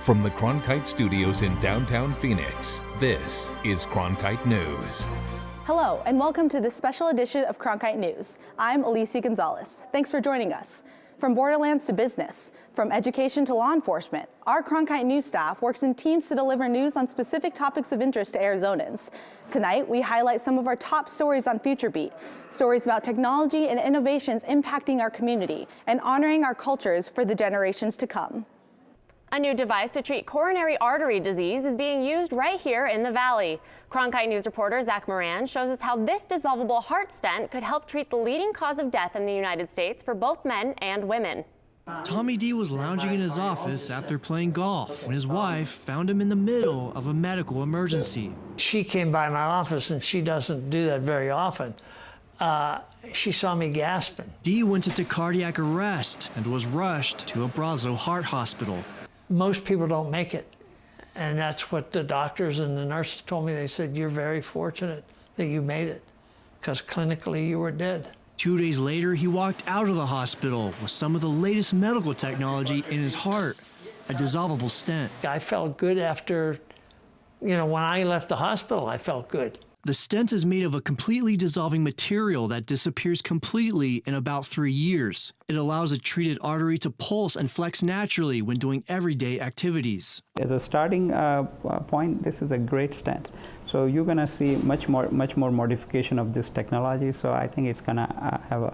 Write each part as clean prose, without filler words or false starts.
From the Cronkite Studios in downtown Phoenix, this is Cronkite News. Hello, and welcome to this special edition of Cronkite News. I'm ALICIA Gonzalez. Thanks for joining us. From borderlands to business, from education to law enforcement, our Cronkite News staff works in teams to deliver news on specific topics of interest to Arizonans. Tonight, we highlight some of our top stories on Future Beat, stories about technology and innovations impacting our community and honoring our cultures for the generations to come. A new device to treat coronary artery disease is being used right here in the Valley. Cronkite News reporter Zach Moran shows us how this dissolvable heart stent could help treat the leading cause of death in the United States for both men and women. Tommy D was lounging in his office after playing golf when his wife found him in the middle of a medical emergency. She came by my office, and she doesn't do that very often. She saw me gasping. D went into cardiac arrest and was rushed to Abrazo Heart Hospital. Most people don't make it, and that's what the doctors and the nurses told me. They said, you're very fortunate that you made it, because clinically you were dead. 2 days later, he walked out of the hospital with some of the latest medical technology in his heart, a dissolvable stent. I felt good after, when I left the hospital, I felt good. The stent is made of a completely dissolving material that disappears completely in about 3 years. It allows a treated artery to pulse and flex naturally when doing everyday activities. As a starting point, this is a great stent. So you're going to see much more modification of this technology. So I think it's going to have a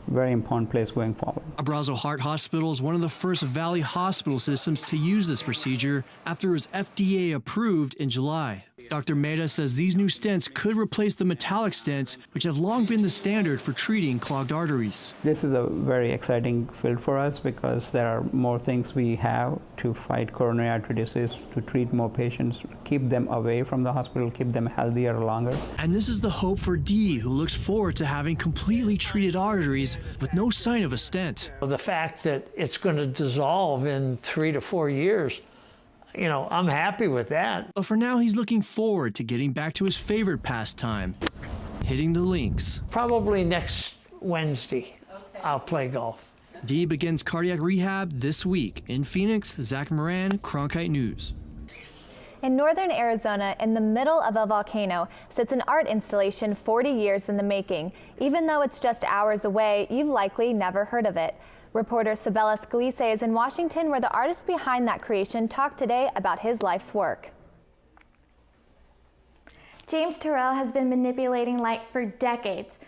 very important place going forward. Abrazo Heart Hospital is one of the first Valley hospital systems to use this procedure after it was FDA approved in July. Dr. Mehta says these new stents could replace the metallic stents, which have long been the standard for treating clogged arteries. This is a very exciting field for us because there are more things we have to fight coronary artery disease, to treat more patients, keep them away from the hospital, keep them healthier longer. And this is the hope for Dee, who looks forward to having completely treated arteries with no sign of a stent. The fact that it's going to dissolve in 3 to 4 years, I'm happy with that. But for now, he's looking forward to getting back to his favorite pastime, hitting the links. Probably next Wednesday, I'll play golf. Dee begins cardiac rehab this week. In Phoenix, Zach Moran, Cronkite News. In northern Arizona, in the middle of a volcano, sits an art installation 40 years in the making. Even though it's just hours away, you've likely never heard of it. Reporter Sabella Scalise is in Washington, where the artist behind that creation talked today about his life's work. James Turrell has been manipulating light for decades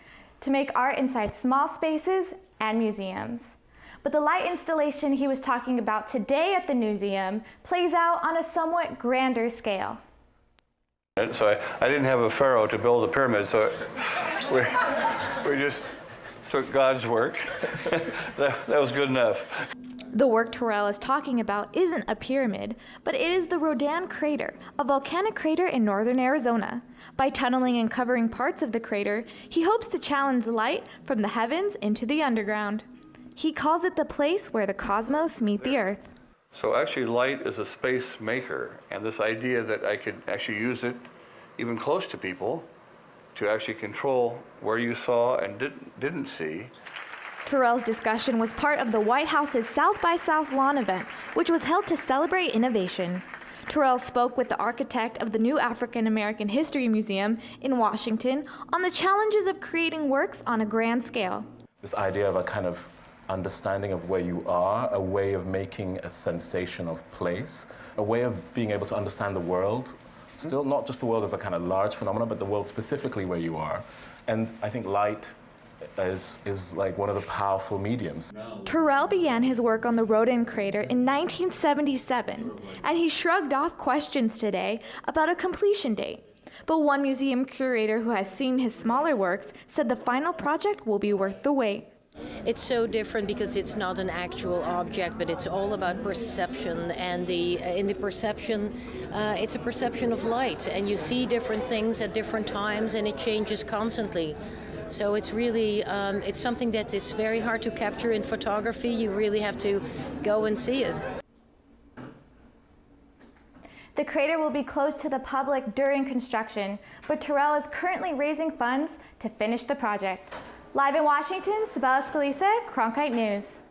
to make art inside small spaces and museums. But the light installation he was talking about today at the museum plays out on a somewhat grander scale. So I didn't have a pharaoh to build a pyramid, so we just took God's work. that was good enough. The work Turrell is talking about isn't a pyramid, but it is the Rodan crater, a volcanic crater in northern Arizona. By tunneling and covering parts of the crater, he hopes to challenge light from the heavens into the underground. He calls it the place where the cosmos meet the earth. So actually light is a space maker, and this idea that I could actually use it even close to people to actually control where you saw and didn't see. Turrell's discussion was part of the White House's South by South lawn event, which was held to celebrate innovation. Turrell spoke with the architect of the new African American History Museum in Washington on the challenges of creating works on a grand scale. This idea of a kind of understanding of where you are, a way of making a sensation of place, a way of being able to understand the world. Still not just the world as a kind of large phenomenon, but the world specifically where you are. And I think light is like one of the powerful mediums. Turrell began his work on the Rodan crater in 1977, and he shrugged off questions today about a completion date. But one museum curator who has seen his smaller works said the final project will be worth the wait. It's so different because it's not an actual object, but it's all about perception. And in the perception, it's a perception of light, and you see different things at different times, and it changes constantly. So it's really, it's something that is very hard to capture in photography. You really have to go and see it. The crater will be closed to the public during construction, but Turrell is currently raising funds to finish the project. Live in Washington, Sabella Scalise, Cronkite News.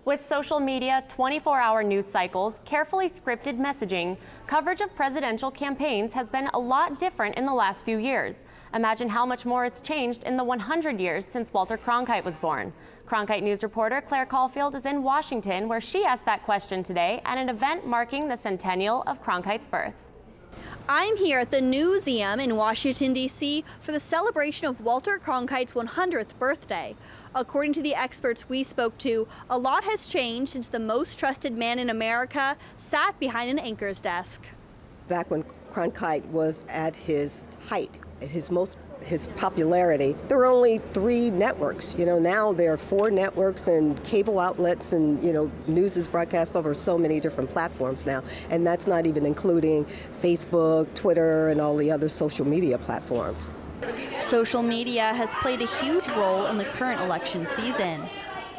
With social media, 24-hour news cycles, carefully scripted messaging, coverage of presidential campaigns has been a lot different in the last few years. Imagine how much more it's changed in the 100 years since Walter Cronkite was born. Cronkite News reporter Claire Caulfield is in Washington, where she asked that question today at an event marking the centennial of Cronkite's birth. I'm here at the Newseum in Washington, D.C. for the celebration of Walter Cronkite's 100th birthday. According to the experts we spoke to, a lot has changed since the most trusted man in America sat behind an anchor's desk. Back when Cronkite was at his height, at his popularity, there were only 3 networks. Now there are 4 networks and cable outlets, and news is broadcast over so many different platforms now, and that's not even including Facebook, Twitter, and all the other social media platforms. Social media has played a huge role in the current election season.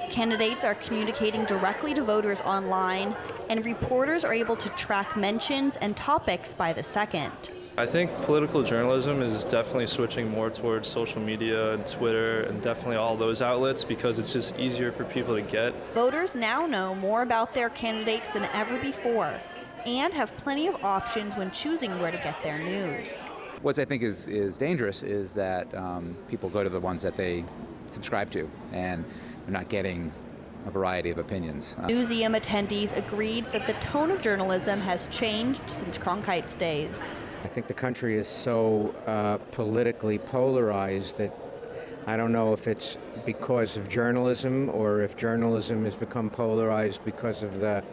Candidates are communicating directly to voters online, and reporters are able to track mentions and topics by the second. I think political journalism is definitely switching more towards social media and Twitter and definitely all those outlets because it's just easier for people to get. Voters now know more about their candidates than ever before and have plenty of options when choosing where to get their news. What I think is dangerous is that people go to the ones that they subscribe to, and they're not getting a variety of opinions. Newseum attendees agreed that the tone of journalism has changed since Cronkite's days. I think the country is so politically polarized that I don't know if it's because of journalism or if journalism has become polarized because of the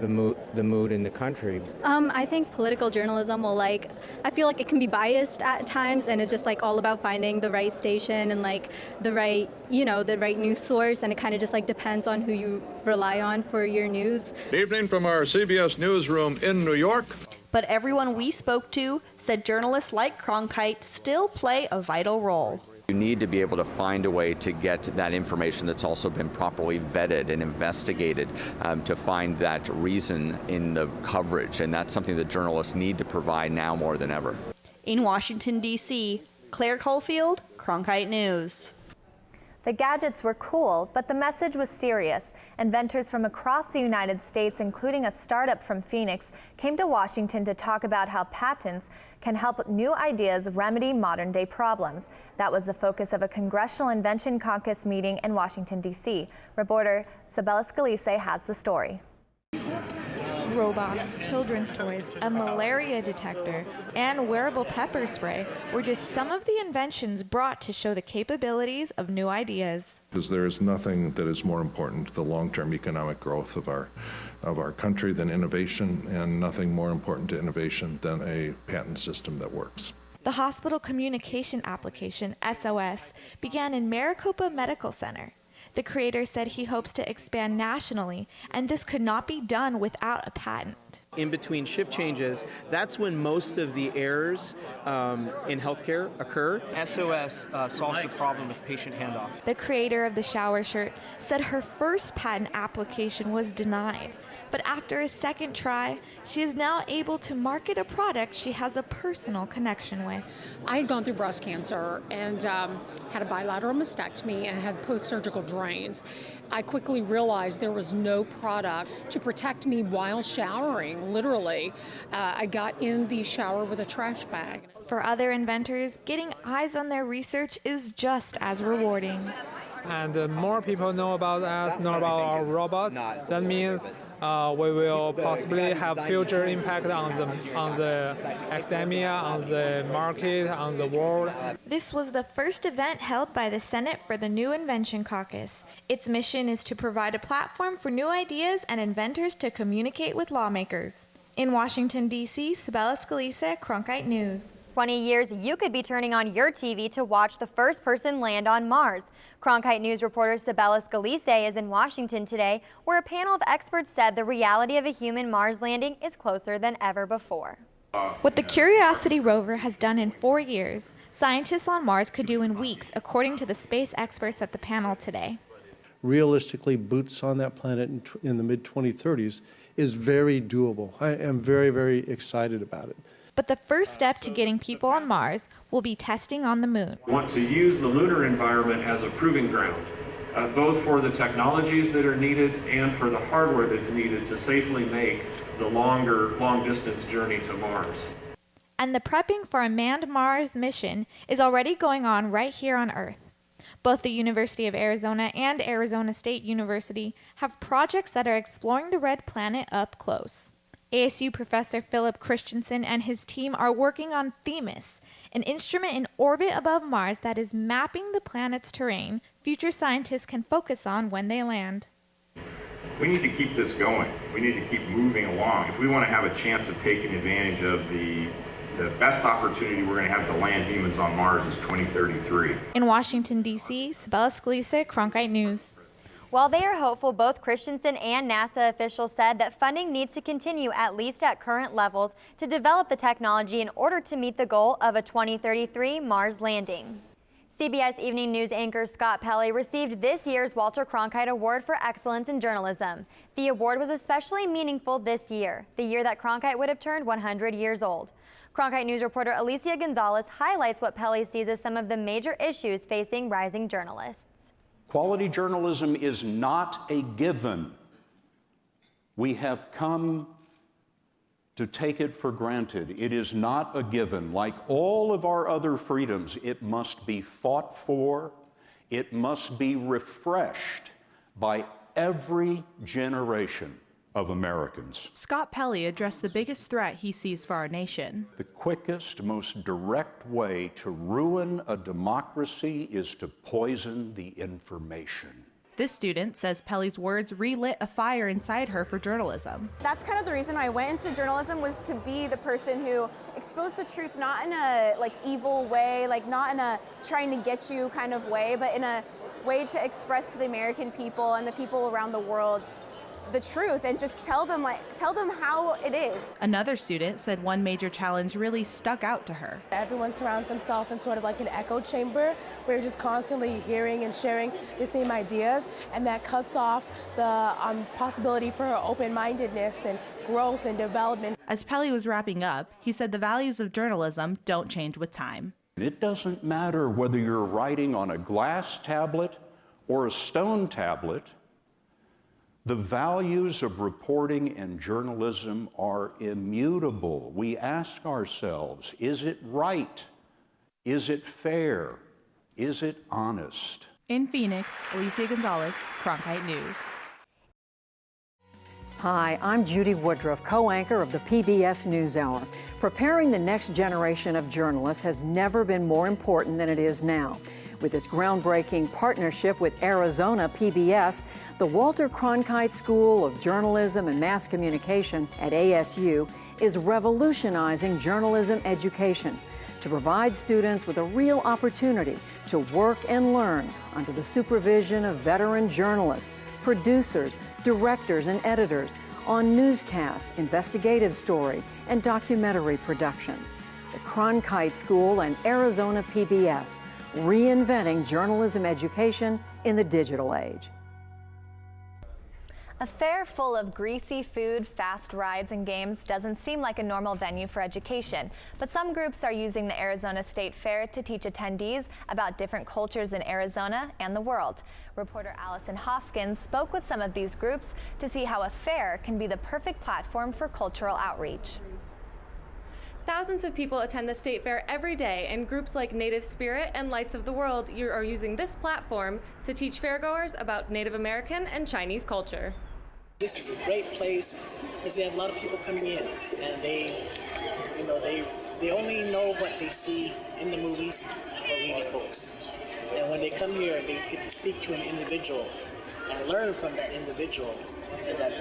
mood in the country. I think political journalism I feel like it can be biased at times, and it's just all about finding the right station and the right, the right news source, and it kind of just depends on who you rely on for your news. Good evening from our CBS newsroom in New York. But everyone we spoke to said journalists like Cronkite still play a vital role. You need to be able to find a way to get that information that's also been properly vetted and investigated to find that reason in the coverage, and that's something that journalists need to provide now more than ever. In Washington, D.C., Claire Caulfield, Cronkite News. The gadgets were cool, but the message was serious. Inventors from across the United States, including a startup from Phoenix, came to Washington to talk about how patents can help new ideas remedy modern-day problems. That was the focus of a Congressional Invention Caucus meeting in Washington, D.C. Reporter Sabella Scalise has the story. Robots, children's toys, a malaria detector, and wearable pepper spray were just some of the inventions brought to show the capabilities of new ideas. Because there is nothing that is more important to the long-term economic growth of our country than innovation, and nothing more important to innovation than a patent system that works. The hospital communication application, SOS, began in Maricopa Medical Center. The creator said he hopes to expand nationally, and this could not be done without a patent. In between shift changes, that's when most of the errors in healthcare occur. SOS solves the problem with patient handoff. The creator of the shower shirt said her first patent application was denied, but after a second try, she is now able to market a product she has a personal connection with. I had gone through breast cancer and had a bilateral mastectomy and had post-surgical drains. I quickly realized there was no product to protect me while showering, literally. I got in the shower with a trash bag. For other inventors, getting eyes on their research is just as rewarding. And more people know about us, know about our robots. That means we will possibly have future impact on the academia, on the market, on the world. This was the first event held by the Senate for the New Invention Caucus. Its mission is to provide a platform for new ideas and inventors to communicate with lawmakers. In Washington, D.C., Sabella Scalise, Cronkite News. 20 years, you could be turning on your TV to watch the first person land on Mars. Cronkite News reporter Sabella Scalise is in Washington today, where a panel of experts said the reality of a human Mars landing is closer than ever before. What the Curiosity rover has done in 4 years, scientists on Mars could do in weeks, according to the space experts at the panel today. Realistically, boots on that planet in the mid-2030s is very doable. I am very, very excited about it. But the first step to getting people on Mars will be testing on the moon. We want to use the lunar environment as a proving ground both for the technologies that are needed and for the hardware that's needed to safely make the long-distance journey to Mars. And the prepping for a manned Mars mission is already going on right here on Earth. Both the University of Arizona and Arizona State University have projects that are exploring the red planet up close. ASU professor Philip Christensen and his team are working on Themis, an instrument in orbit above Mars that is mapping the planet's terrain future scientists can focus on when they land. We need to keep this going. We need to keep moving along. If we want to have a chance of taking advantage of the best opportunity we're going to have to land humans on Mars is 2033. In Washington, D.C., Sabella Scalise, Cronkite News. While they are hopeful, both Christensen and NASA officials said that funding needs to continue at least at current levels to develop the technology in order to meet the goal of a 2033 Mars landing. CBS Evening News anchor Scott Pelley received this year's Walter Cronkite Award for Excellence in Journalism. The award was especially meaningful this year, the year that Cronkite would have turned 100 years old. Cronkite News reporter ALICIA Gonzalez highlights what Pelley sees as some of the major issues facing rising journalists. Quality journalism is not a given. We have come to take it for granted. It is not a given. Like all of our other freedoms, it must be fought for. It must be refreshed by every generation of Americans. Scott Pelley addressed the biggest threat he sees for our nation. The quickest, most direct way to ruin a democracy is to poison the information. This student says Pelley's words relit a fire inside her for journalism. That's kind of the reason I went into journalism, was to be the person who exposed the truth, not in a evil way, not in a trying to get you kind of way, but in a way to express to the American people and the people around the world the truth, and just tell them how it is. Another student said one major challenge really stuck out to her. Everyone surrounds themselves in sort of like an echo chamber where you're just constantly hearing and sharing the same ideas, and that cuts off the possibility for open-mindedness and growth and development. As Pelley was wrapping up, he said the values of journalism don't change with time. It doesn't matter whether you're writing on a glass tablet or a stone tablet. The values of reporting and journalism are immutable. We ask ourselves, is it right? Is it fair? Is it honest? In Phoenix, ALICIA Gonzalez, Cronkite News. Hi, I'm Judy Woodruff, co-anchor of the PBS NewsHour. Preparing the next generation of journalists has never been more important than it is now. With its groundbreaking partnership with Arizona PBS, the Walter Cronkite School of Journalism and Mass Communication at ASU is revolutionizing journalism education to provide students with a real opportunity to work and learn under the supervision of veteran journalists, producers, directors, and editors on newscasts, investigative stories, and documentary productions. The Cronkite School and Arizona PBS, reinventing journalism education in the digital age. A fair full of greasy food, fast rides, and games doesn't seem like a normal venue for education, but some groups are using the Arizona State Fair to teach attendees about different cultures in Arizona and the world. Reporter Allison Hoskins spoke with some of these groups to see how a fair can be the perfect platform for cultural outreach. Thousands of people attend the State Fair every day, and groups like Native Spirit and Lights of the World are using this platform to teach fairgoers about Native American and Chinese culture. This is a great place because they have a lot of people coming in, and they only know what they see in the movies or reading books. And when they come here, they get to speak to an individual and learn from that individual, and that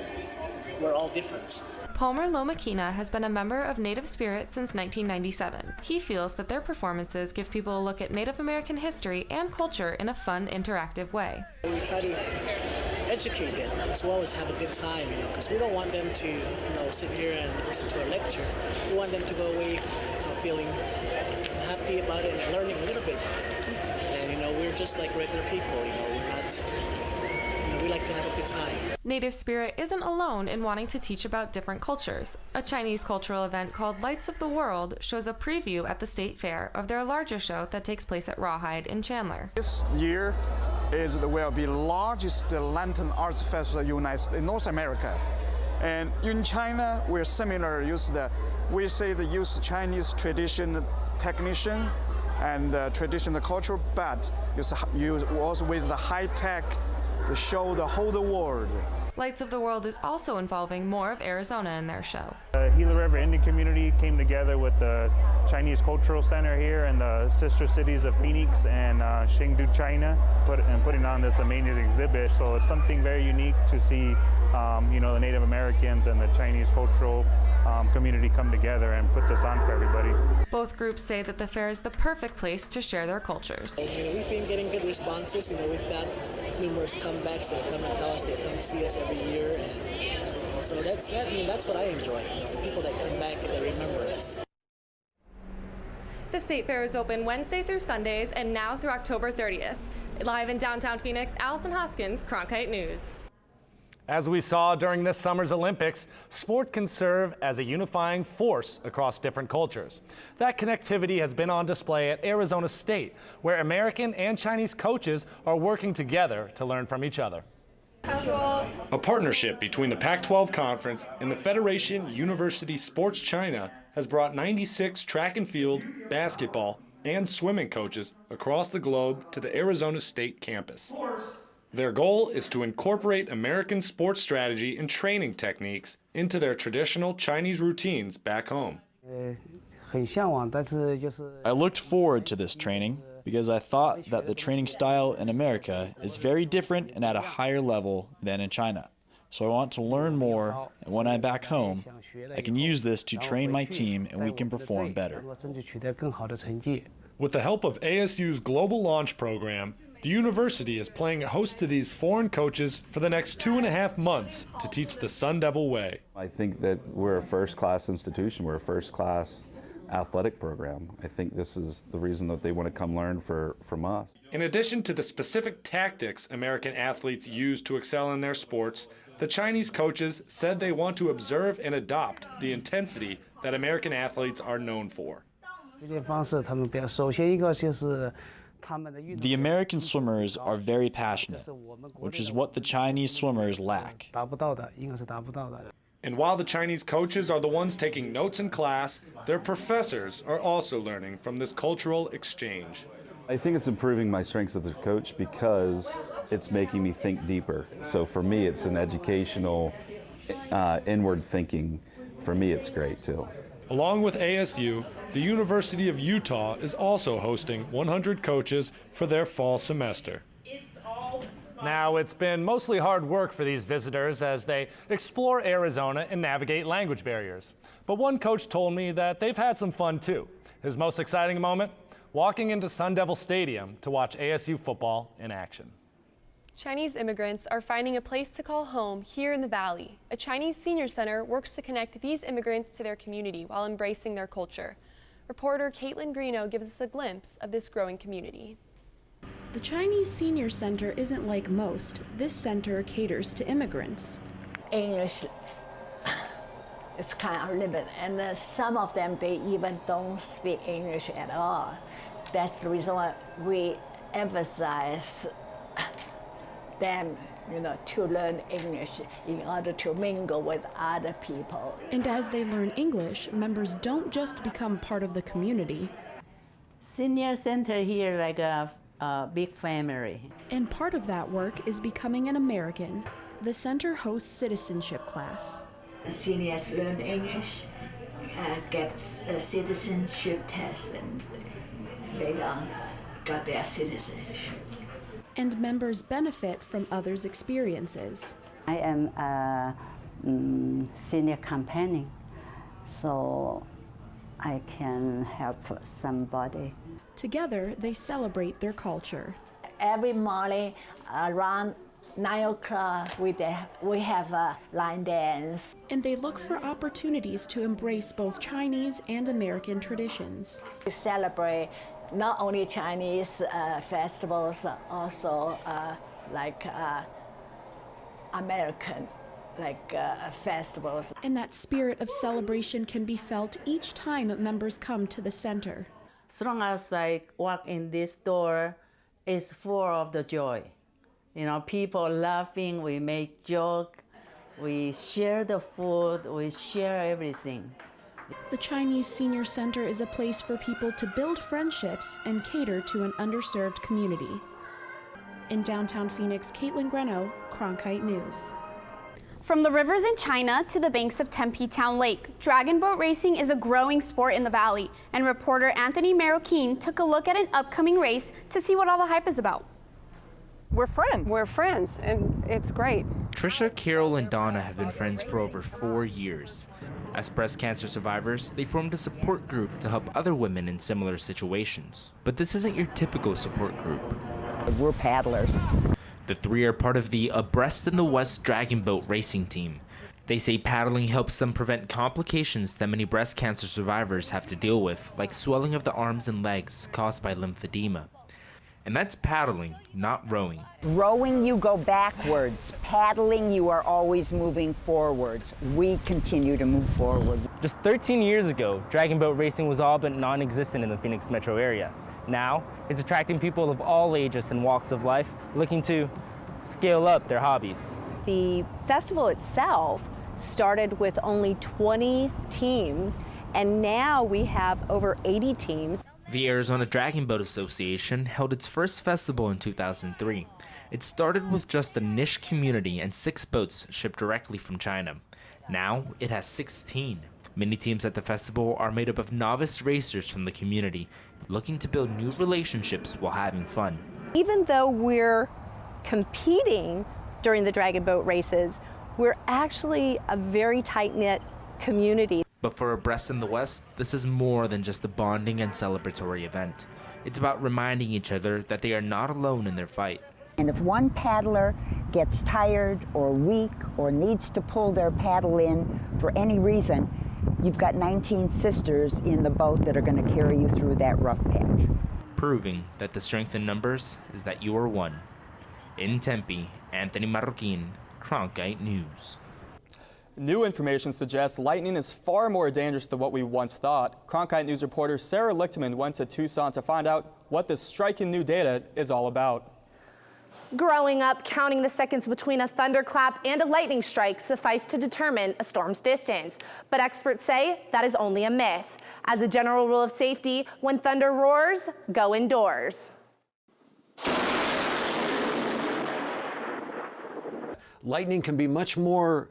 we're all different. Palmer Lomakina has been a member of Native Spirit since 1997. He feels that their performances give people a look at Native American history and culture in a fun, interactive way. We try to educate them as well as have a good time, because we don't want them to, sit here and listen to a lecture. We want them to go away feeling happy about it and learning a little bit about it. And, we're just like regular people, we're not... We like to have a good time. Native Spirit isn't alone in wanting to teach about different cultures. A Chinese cultural event called Lights of the World shows a preview at the State Fair of their larger show that takes place at Rawhide in Chandler. This year, will be largest lantern arts festival in North America. And in China, we're similar. We use Chinese tradition technician and traditional culture, but you also with the high tech to show the whole world. Lights of the World is also involving more of Arizona in their show. The Gila River Indian community came together with the Chinese Cultural Center here and the sister cities of Phoenix and Chengdu, China, putting on this amazing exhibit. So it's something very unique to see, the Native Americans and the Chinese cultural community come together and put this on for everybody. Both groups say that the fair is the perfect place to share their cultures. We've been getting good responses. We've got numerous comebacks that come and tell us they come see us every year, and so that's what I enjoy. The people that come back and they remember us. The State Fair is open Wednesday through Sundays and now through October 30th. Live in downtown Phoenix, Allison Hoskins, Cronkite News. As we saw during this summer's Olympics, sport can serve as a unifying force across different cultures. That connectivity has been on display at Arizona State, where American and Chinese coaches are working together to learn from each other. A partnership between the Pac-12 Conference and the Federation University Sports China has brought 96 track and field, basketball, and swimming coaches across the globe to the Arizona State campus. Their goal is to incorporate American sports strategy and training techniques into their traditional Chinese routines back home. I looked forward to this training because I thought that the training style in America is very different and at a higher level than in China. So I want to learn more, and when I'm back home, I can use this to train my team and we can perform better. With the help of ASU's Global Launch Program, the university is playing host to these foreign coaches for the next 2.5 months to teach the Sun Devil way. I think that we're a first-class institution. We're a first-class athletic program. I think this is the reason that they want to come learn from us. In addition to the specific tactics American athletes use to excel in their sports, the Chinese coaches said they want to observe and adopt the intensity that American athletes are known for. The American swimmers are very passionate, which is what the Chinese swimmers lack. And while the Chinese coaches are the ones taking notes in class, their professors are also learning from this cultural exchange. I think it's improving my strengths as a coach because it's making me think deeper. So for me, it's an educational, inward thinking. For me, it's great too. Along with ASU, the University of Utah is also hosting 100 coaches for their fall semester. Now, it's been mostly hard work for these visitors as they explore Arizona and navigate language barriers. But one coach told me that they've had some fun too. His most exciting moment? Walking into Sun Devil Stadium to watch ASU football in action. Chinese immigrants are finding a place to call home here in the Valley. A Chinese senior center works to connect these immigrants to their community while embracing their culture. Reporter Caitlin Greeno gives us a glimpse of this growing community. The Chinese Senior Center isn't like most. This center caters to immigrants. English is kind of limited, and some of them, they even don't speak English at all. That's the reason why we emphasize them, to learn English in order to mingle with other people. And as they learn English, members don't just become part of the community. Senior Center here like a big family. And part of that work is becoming an American. The center hosts citizenship class. Seniors learn English, get a citizenship test, and later on got their citizenship. And members benefit from others' experiences. I am a senior companion, so I can help somebody. Together, they celebrate their culture. Every morning around 9 o'clock, we have a line dance. And they look for opportunities to embrace both Chinese and American traditions. We celebrate not only Chinese festivals, also American festivals. And that spirit of celebration can be felt each time members come to the center. As long as I walk in this door, it's full of the joy. You know, people laughing, we make joke, we share the food, we share everything. The Chinese Senior Center is a place for people to build friendships and cater to an underserved community. In downtown Phoenix, Caitlin Greno, Cronkite News. From the rivers in China to the banks of Tempe Town Lake, dragon boat racing is a growing sport in the valley, and reporter Anthony Marroquin took a look at an upcoming race to see what all the hype is about. We're friends, and it's great. Trisha, Carol, and Donna have been friends for over 4 years. As breast cancer survivors, they formed a support group to help other women in similar situations. But this isn't your typical support group. We're paddlers. The three are part of the Abreast in the West Dragon Boat racing team. They say paddling helps them prevent complications that many breast cancer survivors have to deal with, like swelling of the arms and legs caused by lymphedema. And that's paddling, not rowing. Rowing, you go backwards. Paddling, you are always moving forwards. We continue to move forward. Just 13 years ago, dragon boat racing was all but non-existent in the Phoenix metro area. Now, it's attracting people of all ages and walks of life looking to scale up their hobbies. The festival itself started with only 20 teams, and now we have over 80 teams. The Arizona Dragon Boat Association held its first festival in 2003. It started with just a niche community and 6 boats shipped directly from China. Now, it has 16. Many teams at the festival are made up of novice racers from the community, looking to build new relationships while having fun. Even though we're competing during the dragon boat races, we're actually a very tight-knit community. But for Abreast in the West, this is more than just a bonding and celebratory event. It's about reminding each other that they are not alone in their fight. And if one paddler gets tired or weak or needs to pull their paddle in for any reason, you've got 19 sisters in the boat that are going to carry you through that rough patch. Proving that the strength in numbers is that you are one. In Tempe, Anthony Marroquin, Cronkite News. New information suggests lightning is far more dangerous than what we once thought. Cronkite News reporter Sarah Lichtman went to Tucson to find out what this striking new data is all about. Growing up, counting the seconds between a thunderclap and a lightning strike sufficed to determine a storm's distance. But experts say that is only a myth. As a general rule of safety, when thunder roars, go indoors. Lightning can be much more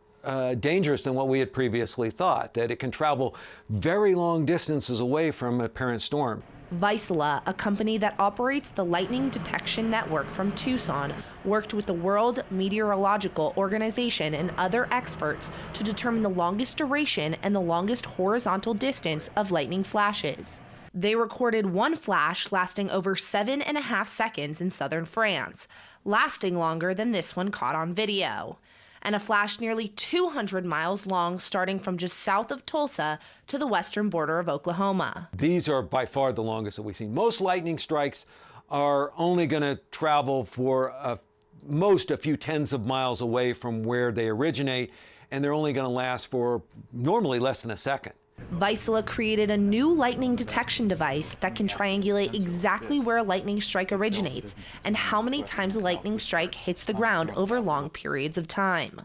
dangerous than what we had previously thought, that it can travel very long distances away from a parent storm. Vaisala, a company that operates the lightning detection network from Tucson, worked with the World Meteorological Organization and other experts to determine the longest duration and the longest horizontal distance of lightning flashes. They recorded one flash lasting over 7.5 seconds in southern France, lasting longer than this one caught on video, and a flash nearly 200 miles long starting from just south of Tulsa to the western border of Oklahoma. These are by far the longest that we've seen. Most lightning strikes are only going to travel for most a few tens of miles away from where they originate, and they're only going to last for normally less than a second. Vaisala created a new lightning detection device that can triangulate exactly where a lightning strike originates and how many times a lightning strike hits the ground over long periods of time.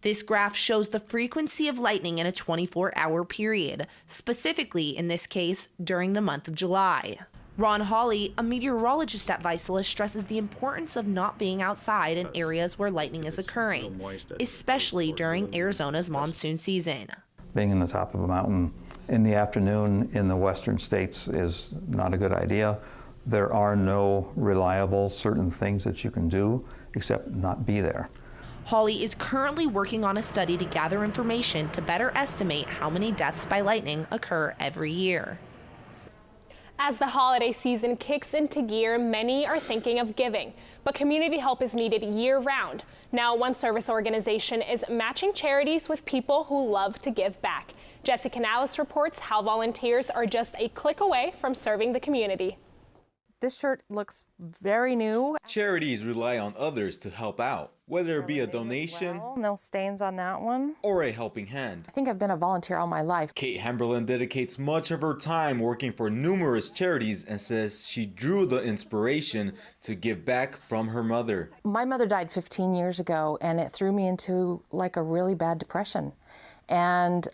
This graph shows the frequency of lightning in a 24-hour period, specifically in this case during the month of July. Ron Hawley, a meteorologist at Vaisala, stresses the importance of not being outside in areas where lightning is occurring, especially during Arizona's monsoon season. Being in the top of a mountain in the afternoon in the western states is not a good idea. There are no reliable certain things that you can do except not be there. Hawley is currently working on a study to gather information to better estimate how many deaths by lightning occur every year. As the holiday season kicks into gear, many are thinking of giving, but community help is needed year-round. Now, one service organization is matching charities with people who love to give back. Jessica Canales reports how volunteers are just a click away from serving the community. This shirt looks very new. Charities rely on others to help out, whether it be a donation, No stains on that one, or a helping hand. I think I've been a volunteer all my life. Kate Hamberlin dedicates much of her time working for numerous charities and says she drew the inspiration to give back from her mother. My mother died 15 years ago, and it threw me into like a really bad depression. And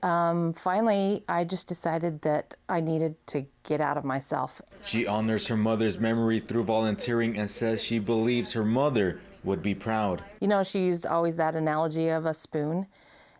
finally, I just decided that I needed to get out of myself. She honors her mother's memory through volunteering and says she believes her mother would be proud. You know, she used always that analogy of a spoon,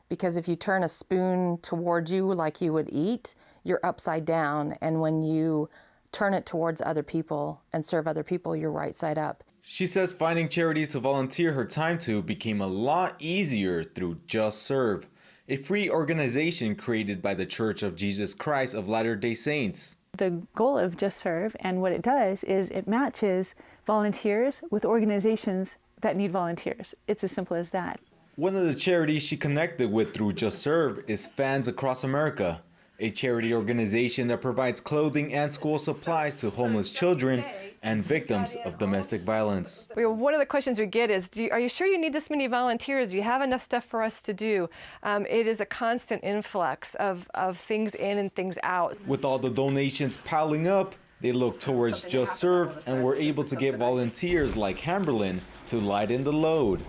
because if you turn a spoon towards you like you would eat, you're upside down. And when you turn it towards other people and serve other people, you're right side up. She says finding charities to volunteer her time to became a lot easier through Just Serve, a free organization created by the Church of Jesus Christ of Latter-day Saints. The goal of Just Serve and what it does is it matches volunteers with organizations that need volunteers. It's as simple as that. One of the charities she connected with through Just Serve is Fans Across America, a charity organization that provides clothing and school supplies to homeless children and victims of domestic violence. One of the questions we get is, are you sure you need this many volunteers? Do you have enough stuff for us to do? It is a constant influx of things in and things out. With all the donations piling up, they look towards Just Serve and were able to get volunteers like Hamberlin to lighten the load.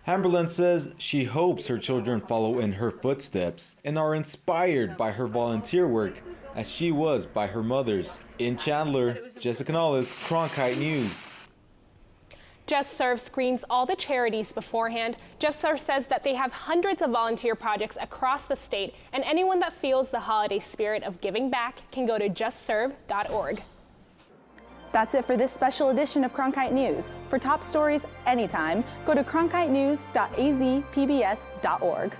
Hamberlin says she hopes her children follow in her footsteps and are inspired by her volunteer work as she was by her mother's. In Chandler, Jessica Knowles, Cronkite News. Just Serve screens all the charities beforehand. Just Serve says that they have hundreds of volunteer projects across the state, and anyone that feels the holiday spirit of giving back can go to justserve.org. That's it for this special edition of Cronkite News. For top stories anytime, go to cronkitenews.azpbs.org.